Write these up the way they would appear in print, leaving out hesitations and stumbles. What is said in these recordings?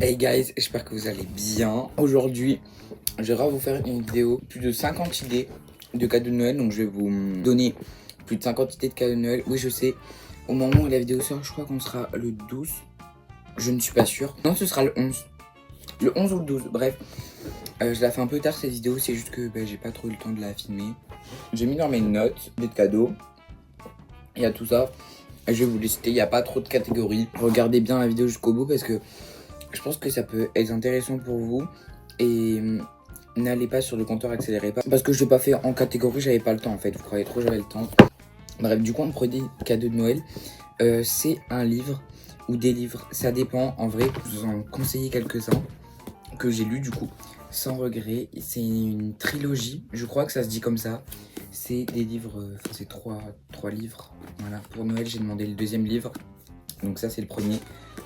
Hey guys, j'espère que vous allez bien. Aujourd'hui, je vais vous faire une vidéo, plus de 50 idées de cadeaux de Noël. Donc je vais vous donner plus de 50 idées de cadeaux de Noël. Oui, je sais, au moment où la vidéo sort, je crois qu'on sera le 12. Je ne suis pas sûr. Non, ce sera le 11. Le 11 ou le 12, bref. Je la fais un peu tard cette vidéo, c'est juste que j'ai pas trop eu le temps de la filmer. J'ai mis dans mes notes des cadeaux. Il y a tout ça. Je vais vous les citer, il n'y a pas trop de catégories. Regardez bien la vidéo jusqu'au bout parce que je pense que ça peut être intéressant pour vous. Et n'allez pas sur le compteur, accélérez pas. Parce que je l'ai pas fait en catégorie, j'avais pas le temps en fait. Vous croyez trop j'avais le temps. Bref, du coup, on prenait cadeau de Noël. C'est un livre ou des livres. Ça dépend. En vrai, je vous en conseiller quelques-uns que j'ai lu du coup. Sans regret. C'est une trilogie. Je crois que ça se dit comme ça. C'est des livres. Enfin, c'est trois livres. Voilà. Pour Noël, j'ai demandé le deuxième livre. Donc ça, c'est le premier.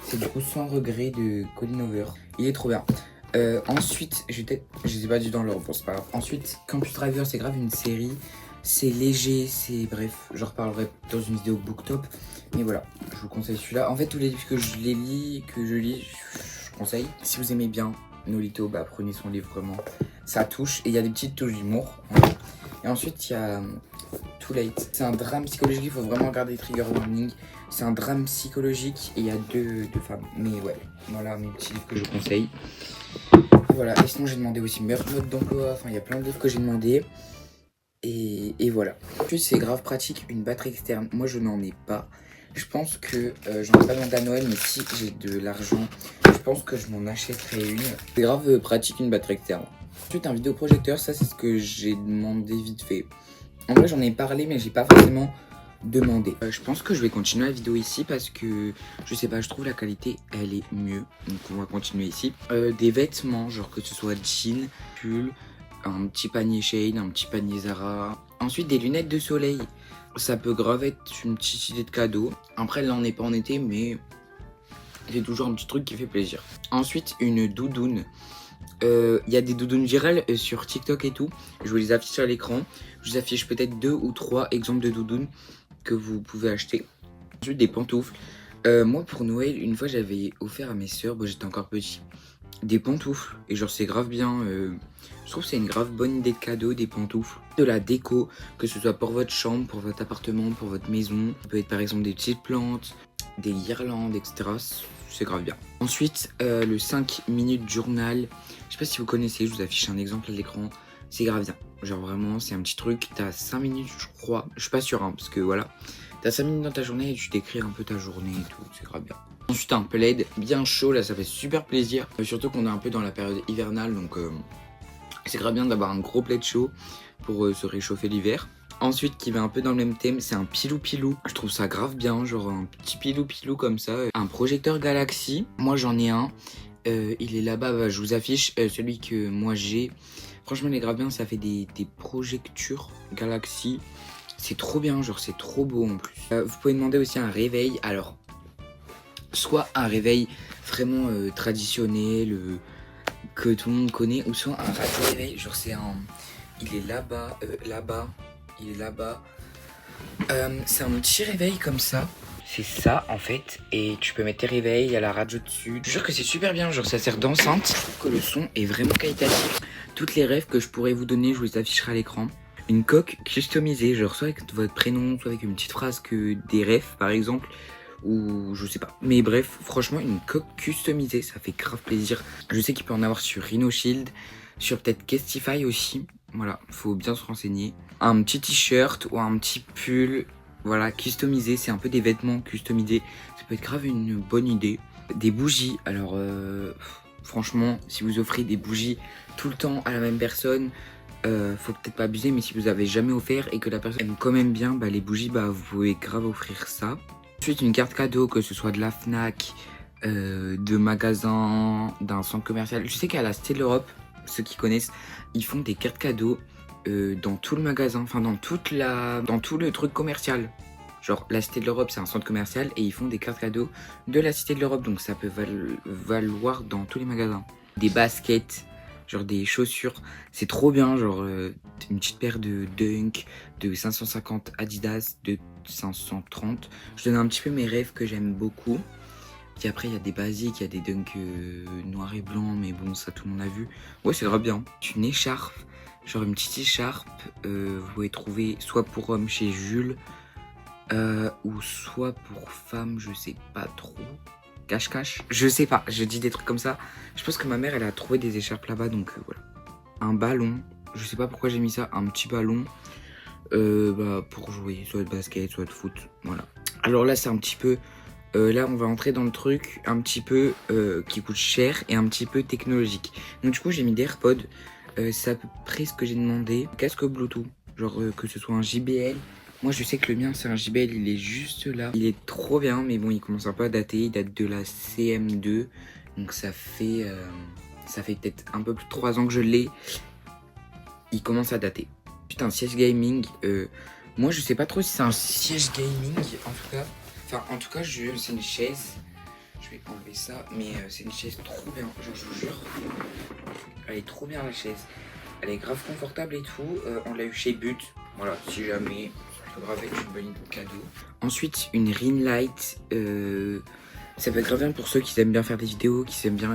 C'est du coup Sans regret de Colin Hoover. Il est trop bien. Ensuite, je sais pas du tout dans l'ordre, bon, c'est pas grave. Ensuite, Campus Driver, c'est grave une série. C'est léger, c'est bref, j'en reparlerai dans une vidéo booktop. Mais voilà, je vous conseille celui-là. En fait, tous les livres que je lis, je conseille. Si vous aimez bien Nolito, bah prenez son livre vraiment. Ça touche et il y a des petites touches d'humour. Et ensuite, il y a Too Late. C'est un drame psychologique, il faut vraiment regarder Trigger Warning. C'est un drame psychologique et il y a deux femmes. Mais ouais, voilà mes petits livres que je conseille. Voilà, et sinon j'ai demandé aussi Meurtre mode d'emploi. Enfin, il y a plein de livres que j'ai demandé. Et voilà. Ensuite, c'est grave pratique, une batterie externe. Moi, je n'en ai pas. Je pense que j'en ai pas demandé à Noël, mais si j'ai de l'argent, je pense que je m'en achèterai une. C'est grave pratique, une batterie externe. Ensuite, un vidéoprojecteur, ça c'est ce que j'ai demandé vite fait. En vrai, j'en ai parlé, mais j'ai pas forcément demandé. Je pense que je vais continuer la vidéo ici parce que je sais pas, je trouve la qualité elle est mieux. Donc on va continuer ici. Des vêtements, genre que ce soit jean, pull, un petit panier Shein, un petit panier Zara. Ensuite des lunettes de soleil. Ça peut grave être une petite idée de cadeau. Après là on n'est pas en été, mais c'est toujours un petit truc qui fait plaisir. Ensuite une doudoune. Il y a des doudounes virales sur TikTok et tout. Je vous les affiche à l'écran. Je vous affiche peut-être 2 ou 3 exemples de doudounes que vous pouvez acheter. Ensuite des pantoufles. Moi pour Noël, une fois j'avais offert à mes soeurs, bon, j'étais encore petit, des pantoufles. Et genre c'est grave bien. Je trouve que c'est une grave bonne idée de cadeau, des pantoufles. De la déco, que ce soit pour votre chambre, pour votre appartement, pour votre maison. Ça peut être par exemple des petites plantes, des guirlandes, etc. C'est grave bien. Ensuite, le 5 minutes journal. Je sais pas si vous connaissez, je vous affiche un exemple à l'écran. C'est grave bien. Genre vraiment, c'est un petit truc. T'as 5 minutes, je crois. Je suis pas sûr, hein, parce que voilà. T'as 5 minutes dans ta journée et tu décris un peu ta journée et tout. C'est grave bien. Ensuite, un plaid bien chaud. Là, ça fait super plaisir. Surtout qu'on est un peu dans la période hivernale. Donc, c'est grave bien d'avoir un gros plaid chaud pour se réchauffer l'hiver. Ensuite, qui va un peu dans le même thème, c'est un pilou-pilou. Je trouve ça grave bien, genre un petit pilou-pilou comme ça. Un projecteur Galaxy. Moi, j'en ai un. Il est là-bas, bah, je vous affiche celui que moi j'ai. Franchement, il est grave bien, ça fait des projecteurs Galaxy. C'est trop bien, genre c'est trop beau en plus. Vous pouvez demander aussi un réveil. Alors, soit un réveil vraiment traditionnel que tout le monde connaît, ou soit un radio réveil. Genre c'est un... Il est là-bas, là-bas, il est là-bas. C'est un petit réveil comme ça. C'est ça en fait, et tu peux mettre tes réveils, il y a la radio dessus. Je jure que c'est super bien, genre ça sert d'enceinte. Je trouve que le son est vraiment qualitatif. Toutes les rêves que je pourrais vous donner, je vous les afficherai à l'écran. Une coque customisée, genre soit avec votre prénom, soit avec une petite phrase que des rêves par exemple, ou je sais pas. Mais bref, franchement une coque customisée, ça fait grave plaisir. Je sais qu'il peut en avoir sur Rhino Shield, sur peut-être Kestify aussi. Voilà, faut bien se renseigner. Un petit t-shirt ou un petit pull. Voilà, customisé, c'est un peu des vêtements customisés. Ça peut être grave une bonne idée. Des bougies, alors franchement, si vous offrez des bougies tout le temps à la même personne, faut peut-être pas abuser, mais si vous avez jamais offert et que la personne aime quand même bien, bah les bougies, bah vous pouvez grave offrir ça. Ensuite, une carte cadeau, que ce soit de la Fnac, de magasins, d'un centre commercial. Je sais qu'à la Cité de l'Europe, ceux qui connaissent, ils font des cartes cadeaux dans tout le magasin, enfin dans tout le truc commercial. Genre la Cité de l'Europe c'est un centre commercial et ils font des cartes cadeaux de la Cité de l'Europe, donc ça peut valoir dans tous les magasins. Des baskets, genre des chaussures, c'est trop bien, genre une petite paire de Dunk, de 550 Adidas, de 530. Je donne un petit peu mes rêves que j'aime beaucoup. Puis après, il y a des basiques, il y a des dunks noirs et blancs, mais bon, ça tout le monde a vu. Ouais, c'est grave bien. Une écharpe, genre une petite écharpe, vous pouvez trouver soit pour homme chez Jules, ou soit pour femme, je sais pas trop. Cache-cache, je sais pas, je dis des trucs comme ça. Je pense que ma mère, elle a trouvé des écharpes là-bas, donc voilà. Un ballon, je sais pas pourquoi j'ai mis ça, un petit ballon. Pour jouer, soit de basket, soit de foot, voilà. Alors là, c'est un petit peu... là, on va entrer dans le truc un petit peu qui coûte cher et un petit peu technologique. Donc du coup, j'ai mis des AirPods. C'est à peu près ce que j'ai demandé. Casque Bluetooth, genre que ce soit un JBL. Moi, je sais que le mien, c'est un JBL, il est juste là. Il est trop bien, mais bon, il commence un peu à dater. Il date de la CM2. Donc ça fait peut-être un peu plus de 3 ans que je l'ai. Il commence à dater. Putain, un siège gaming. Moi, je sais pas trop si c'est un siège gaming, en tout cas. Enfin, en tout cas, c'est une chaise. Je vais enlever ça, mais c'est une chaise trop bien. Genre, je vous jure. Elle est trop bien, la chaise. Elle est grave confortable et tout. On l'a eu chez But. Voilà, si jamais, ça peut grave être une bonne idée de cadeau. Ensuite, une ring light. Ça peut être grave bien pour ceux qui aiment bien faire des vidéos, qui aiment bien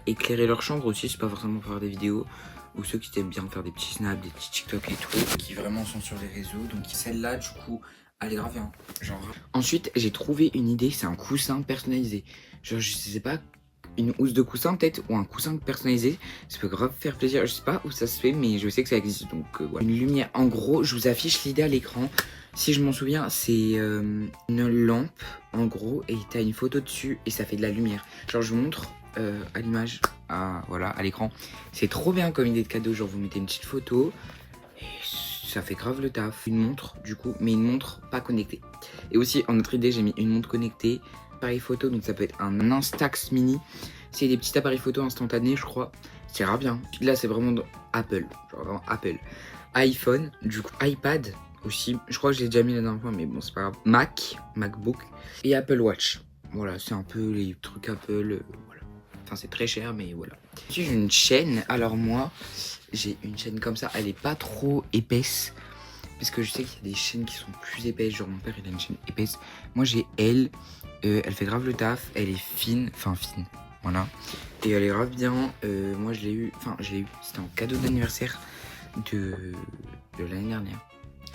éclairer leur chambre aussi. C'est pas forcément pour faire des vidéos. Ou ceux qui aiment bien faire des petits snaps, des petits TikTok et tout, qui vraiment sont sur les réseaux. Donc celle-là, du coup, elle est grave bien. Genre. Ensuite, j'ai trouvé une idée, c'est un coussin personnalisé. Genre, je sais pas, une housse de coussin peut-être, ou un coussin personnalisé. Ça peut grave faire plaisir. Je sais pas où ça se fait, mais je sais que ça existe. Donc voilà. Une lumière. En gros, je vous affiche l'idée à l'écran. Si je m'en souviens, c'est une lampe, en gros, et t'as une photo dessus, et ça fait de la lumière. Genre, je vous montre à l'image. Voilà, à l'écran. C'est trop bien comme idée de cadeau, genre vous mettez une petite photo et ça fait grave le taf. Une montre du coup, mais une montre pas connectée. Et aussi en autre idée, j'ai mis une montre connectée, appareil photo, donc ça peut être un Instax mini. C'est des petits appareils photo instantanés, je crois. C'est grave bien. Là c'est vraiment Apple, genre vraiment Apple. iPhone, du coup iPad aussi. Je crois que je l'ai déjà mis la dernière fois, mais bon c'est pas grave. MacBook et Apple Watch. Voilà, c'est un peu les trucs Apple. Voilà. Enfin, c'est très cher, mais voilà. J'ai une chaîne. Alors moi, j'ai une chaîne comme ça. Elle est pas trop épaisse. Parce que je sais qu'il y a des chaînes qui sont plus épaisses. Genre mon père, il a une chaîne épaisse. Moi, j'ai elle. Elle fait grave le taf. Elle est fine. Enfin, fine. Voilà. Et elle est grave bien. Moi, je l'ai eu. Enfin, je l'ai eu. C'était en cadeau d'anniversaire de l'année dernière.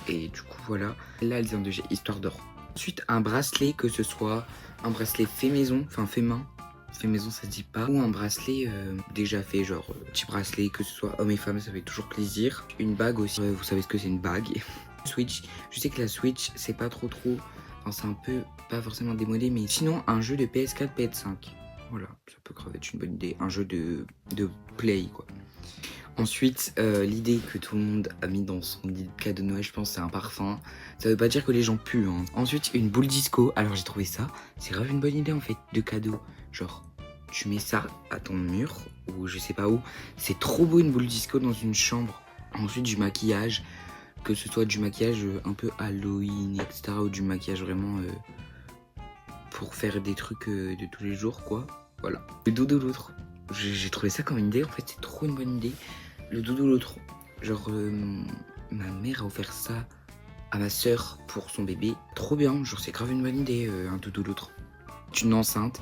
Et du coup, voilà. Là, elle vient de chez Histoire d'Or. Ensuite, un bracelet, que ce soit un bracelet fait maison. Enfin, fait main. Fait maison ça se dit pas, ou un bracelet déjà fait, genre petit bracelet, que ce soit homme et femme, ça fait toujours plaisir. Une bague aussi, vous savez ce que c'est une bague. Switch, je sais que la Switch c'est pas trop, enfin c'est un peu pas forcément démodé, mais sinon un jeu de PS4, PS5, voilà, ça peut grave être une bonne idée, un jeu de play quoi. Ensuite, l'idée que tout le monde a mis dans son cadeau de Noël, je pense, c'est un parfum. Ça veut pas dire que les gens puent, hein. Ensuite, une boule disco. Alors, j'ai trouvé ça. C'est grave une bonne idée, en fait, de cadeau. Genre, tu mets ça à ton mur, ou je sais pas où. C'est trop beau, une boule disco dans une chambre. Ensuite, du maquillage. Que ce soit du maquillage un peu Halloween, etc. Ou du maquillage vraiment pour faire des trucs de tous les jours, quoi. Voilà. Le doudou l'autre. J'ai trouvé ça comme une idée. En fait, c'est trop une bonne idée. Le doudou l'autre. Genre, ma mère a offert ça à ma soeur pour son bébé. Trop bien. Genre, c'est grave une bonne idée, un doudou l'autre. Une enceinte.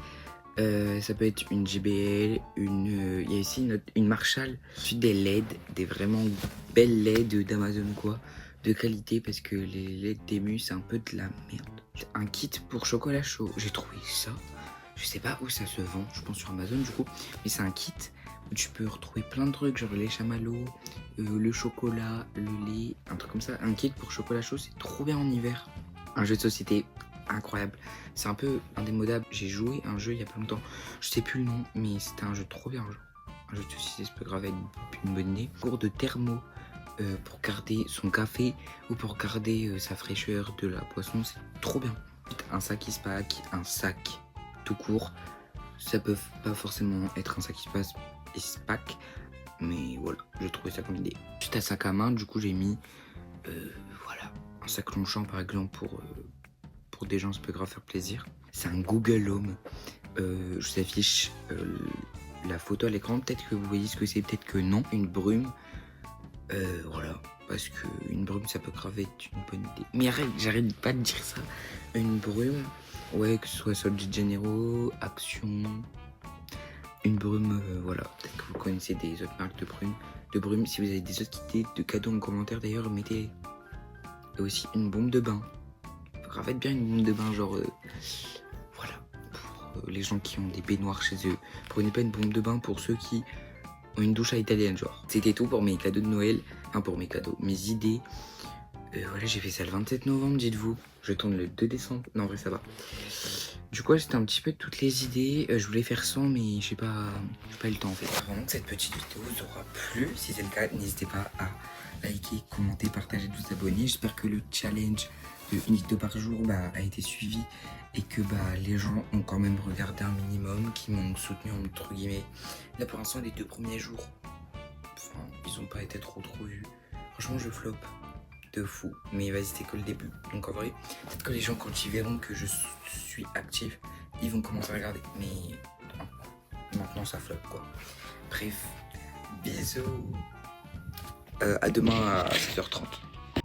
Ça peut être une JBL, il y a ici une Marshall. Ensuite des LED, des vraiment belles LED d'Amazon quoi, de qualité parce que les LED Temu c'est un peu de la merde. Un kit pour chocolat chaud, j'ai trouvé ça. Je sais pas où ça se vend, je pense sur Amazon du coup, mais c'est un kit où tu peux retrouver plein de trucs, genre les chamallows, le chocolat, le lait, un truc comme ça. Un kit pour chocolat chaud, c'est trop bien en hiver. Un jeu de société incroyable. C'est un peu indémodable. J'ai joué à un jeu il y a pas longtemps. Je sais plus le nom, mais c'était un jeu trop bien. Genre. Un jeu de société, ça peut grave être une bonne idée. Cours de thermo pour garder son café ou pour garder sa fraîcheur de la boisson, c'est trop bien. Un sac Ispac, un sac tout court. Ça peut pas forcément être un sac Ispac, mais voilà, j'ai trouvé ça comme idée. Juste un sac à main, du coup j'ai mis voilà, un sac Longchamp par exemple pour des gens ça peut grave faire plaisir. C'est un Google Home. Je vous affiche la photo à l'écran. Peut-être que vous voyez ce que c'est, peut-être que non. Une brume Voilà, parce que une brume ça peut grave être une bonne idée. Mais arrête, j'arrête pas de dire ça. Une brume, ouais, que ce soit Sol de Janeiro, Action, une brume, voilà. Peut-être que vous connaissez des autres marques de brume. Si vous avez des autres idées de cadeaux en commentaire d'ailleurs, mettez. Et aussi une bombe de bain. Grave être bien une bombe de bain, genre, voilà, pour les gens qui ont des baignoires chez eux. Prenez pas une bombe de bain pour ceux qui une douche à italienne, genre. C'était tout pour mes cadeaux de Noël. Enfin, pour mes cadeaux, mes idées. Voilà, j'ai fait ça le 27 novembre, dites-vous. Je tourne le 2 décembre. Non, en vrai, ça va. Du coup, c'était un petit peu toutes les idées. Je voulais faire 100, mais j'ai pas eu le temps, en fait. Vraiment que cette petite vidéo vous aura plu. Si c'est le cas, n'hésitez pas à liker, commenter, partager, de vous abonner. J'espère que le challenge de une vidéo par jour a été suivi et que les gens ont quand même regardé un minimum, qui m'ont soutenu entre guillemets. Là pour l'instant les 2 premiers jours, enfin ils ont pas été trop vus. Franchement je flop de fou, mais vas-y c'était que le début. Donc en vrai, peut-être que les gens quand ils verront que je suis actif, ils vont commencer à regarder. Mais non, maintenant ça flop quoi. Bref, bisous. À demain à 7h30.